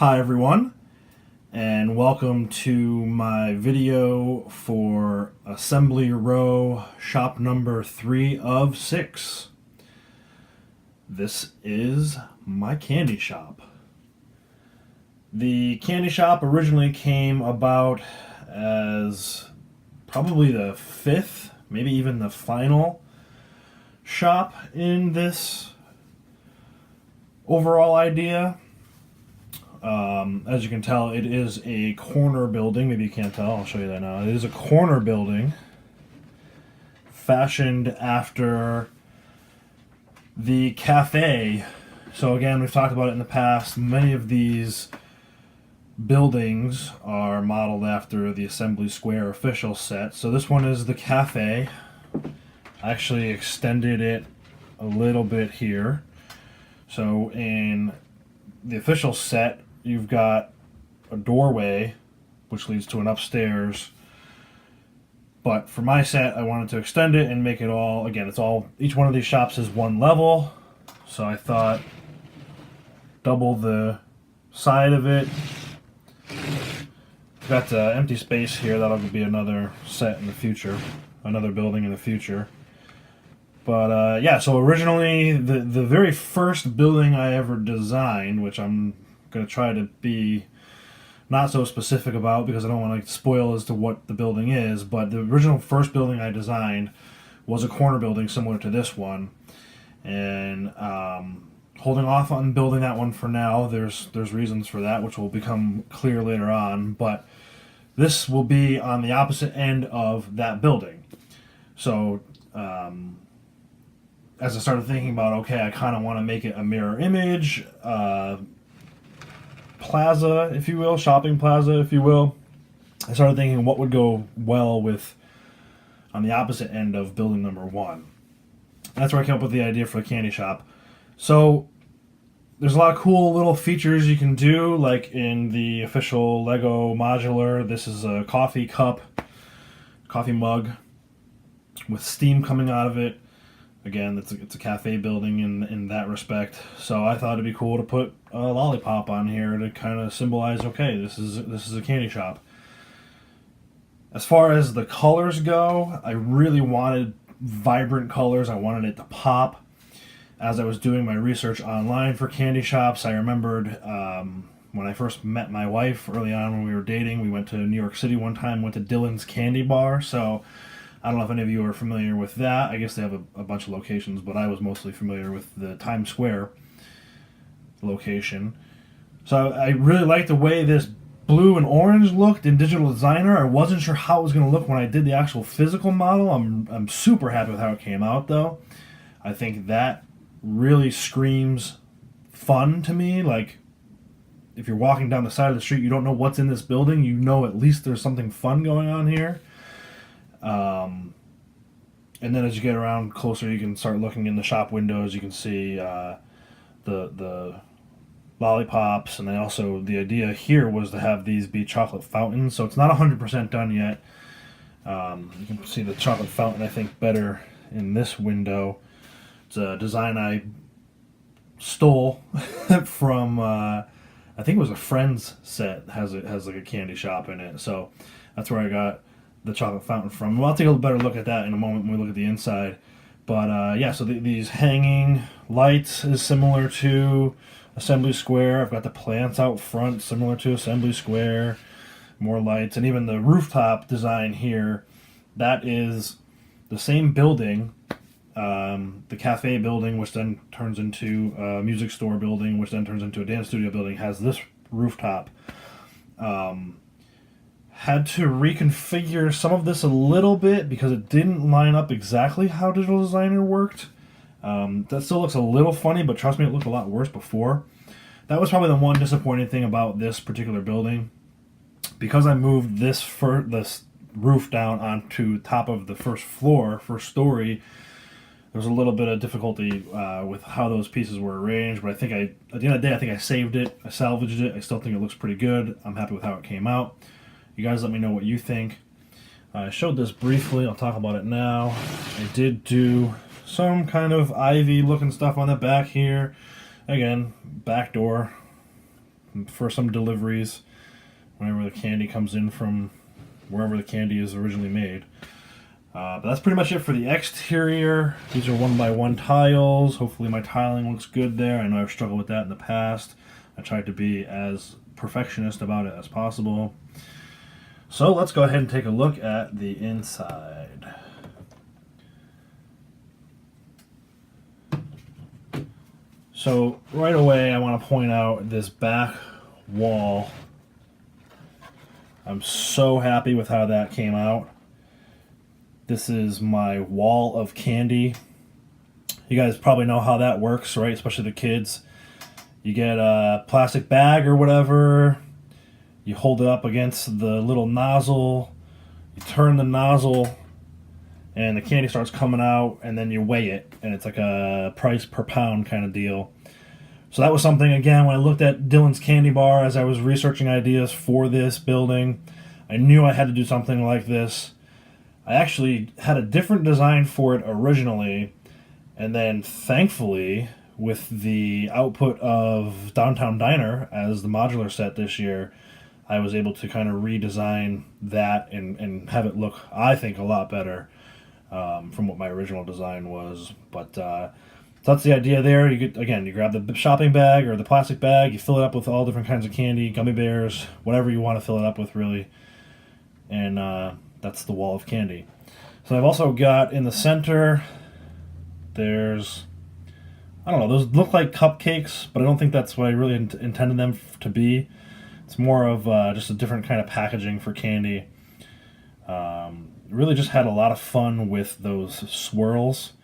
Hi everyone, and welcome to my video for Assembly Row shop number 3 of 6. This is my candy shop. The candy shop originally came about as probably the 5th, maybe even the final shop in this overall idea. As you can tell, it is a corner building. Maybe you can't tell. I'll show you that now. It is a corner building fashioned after the cafe. So again, we've talked about it in the past. Many of these buildings are modeled after the Assembly Square official set. So this one is the cafe. I actually extended it a little bit here. So in the official set, you've got a doorway which leads to an upstairs, but for my set I wanted to extend it and make it all, again, it's all, each one of these shops is one level, so I thought double the side of it. Got empty space here, that'll be another set in the future, another building in the future. But yeah, so originally the very first building I ever designed, which I'm going to try to be not so specific about because I don't want to spoil as to what the building is, but the original first building I designed was a corner building similar to this one. And holding off on building that one for now, there's reasons for that, which will become clear later on, but this will be on the opposite end of that building. So as I started thinking about, okay, I kind of want to make it a mirror image, plaza, if you will, shopping plaza, if you will. I started thinking what would go well with on the opposite end of building number 1. That's where I came up with the idea for the candy shop. So there's a lot of cool little features you can do, like in the official Lego modular. This is a coffee cup, coffee mug with steam coming out of it. Again, it's a cafe building in that respect. So I thought it'd be cool to put a lollipop on here to kind of symbolize, okay, this is a candy shop. As far as the colors go, I really wanted vibrant colors. I wanted it to pop. As I was doing my research online for candy shops, I remembered when I first met my wife early on when we were dating, we went to New York City one time, went to Dylan's Candy Bar. So I don't know if any of you are familiar with that. I guess they have a bunch of locations, but I was mostly familiar with the Times Square location. So I really liked the way this blue and orange looked in Digital Designer. I wasn't sure how it was going to look when I did the actual physical model. I'm super happy with how it came out, though. I think that really screams fun to me. Like, if you're walking down the side of the street, you don't know what's in this building, you know at least there's something fun going on here. And then as you get around closer, you can start looking in the shop windows. You can see the lollipops, and then also the idea here was to have these be chocolate fountains. So it's not 100% done yet. You can see the chocolate fountain, I think, better in this window. It's a design I stole from I think it was a friend's set. Has like a candy shop in it. So that's where I got the chocolate fountain from. Well, I'll take a better look at that in a moment when we look at the inside. But yeah, so these hanging lights is similar to Assembly Square. I've got the plants out front, similar to Assembly Square. More lights, and even the rooftop design here, that is the same building. The cafe building, which then turns into a music store building, which then turns into a dance studio building, has this rooftop. Had to reconfigure some of this a little bit because it didn't line up exactly how Digital Designer worked. That still looks a little funny, but trust me, it looked a lot worse before. That was probably the one disappointing thing about this particular building. Because I moved this roof down onto top of the first floor, first story, there was a little bit of difficulty with how those pieces were arranged, but I think at the end of the day, I think I saved it, I salvaged it. I still think it looks pretty good. I'm happy with how it came out. You guys let me know what you think. I showed this briefly, I'll talk about it now. I did do some kind of ivy looking stuff on the back here. Again, back door, for some deliveries whenever the candy comes in from wherever the candy is originally made. But that's pretty much it for the exterior. These are 1x1 tiles. Hopefully my tiling looks good there. I know I've struggled with that in the past. I tried to be as perfectionist about it as possible. So let's go ahead and take a look at the inside. So right away I want to point out this back wall. I'm so happy with how that came out. This is my wall of candy. You guys probably know how that works, right? Especially the kids. You get a plastic bag or whatever. You hold it up against the little nozzle. You turn the nozzle and the candy starts coming out, and then you weigh it. And it's like a price per pound kind of deal. So that was something, again, when I looked at Dylan's candy bar as I was researching ideas for this building, I knew I had to do something like this. I actually had a different design for it originally, and then thankfully, with the output of Downtown Diner as the modular set this year, I was able to kind of redesign that and have it look, I think, a lot better from what my original design was. But so that's the idea there. You get, again, you grab the shopping bag or the plastic bag, you fill it up with all different kinds of candy, gummy bears, whatever you want to fill it up with, really. And that's the wall of candy. So I've also got in the center, there's, I don't know, those look like cupcakes, but I don't think that's what I really intended them to be. It's more of just a different kind of packaging for candy. Really just had a lot of fun with those swirls.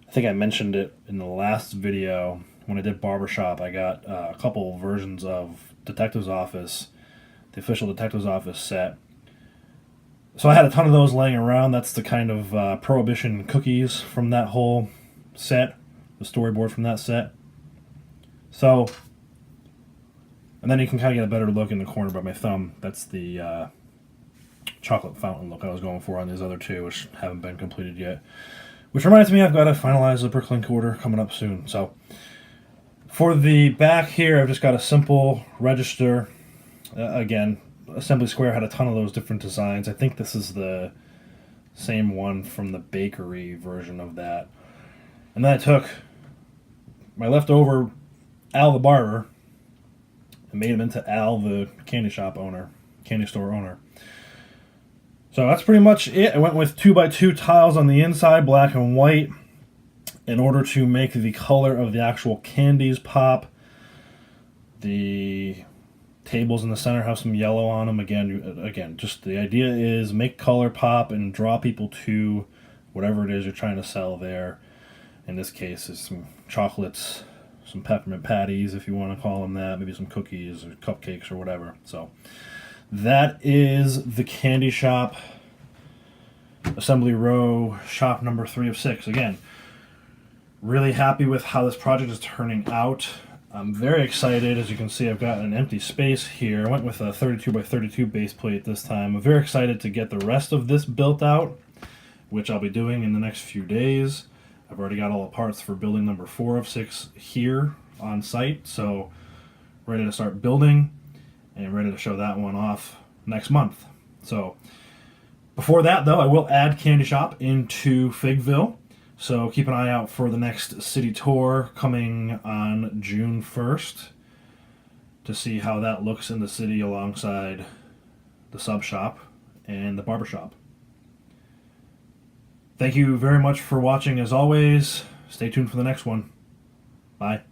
I think I mentioned it in the last video when I did Barbershop. I got a couple versions of Detective's Office, the official Detective's Office set. So I had a ton of those laying around. That's the kind of Prohibition cookies from that whole set, the storyboard from that set. So, and then you can kind of get a better look in the corner by my thumb. That's the chocolate fountain look I was going for on these other two, which haven't been completed yet. Which reminds me, I've got to finalize the Bricklink order coming up soon. So, for the back here, I've just got a simple register. Again, Assembly Square had a ton of those different designs. I think this is the same one from the bakery version of that. And then I took my leftover Al the barber and made him into Al the candy shop owner, candy store owner. So that's pretty much it. I went with 2x2 tiles on the inside, black and white, in order to make the color of the actual candies pop. The tables in the center have some yellow on them. Again, just the idea is make color pop and draw people to whatever it is you're trying to sell there. In this case, it's some chocolates, some peppermint patties, if you want to call them that, maybe some cookies or cupcakes or whatever. So that is the Candy Shop Assembly Row shop number 3 of 6. Again, really happy with how this project is turning out. I'm very excited. As you can see, I've got an empty space here. I went with a 32x32 base plate this time. I'm very excited to get the rest of this built out, which I'll be doing in the next few days. I've already got all the parts for building number 4 of 6 here on site, so ready to start building and ready to show that one off next month. So before that, though, I will add Candy Shop into Figville. So keep an eye out for the next city tour coming on June 1st to see how that looks in the city alongside the sub shop and the barbershop. Thank you very much for watching as always. Stay tuned for the next one. Bye.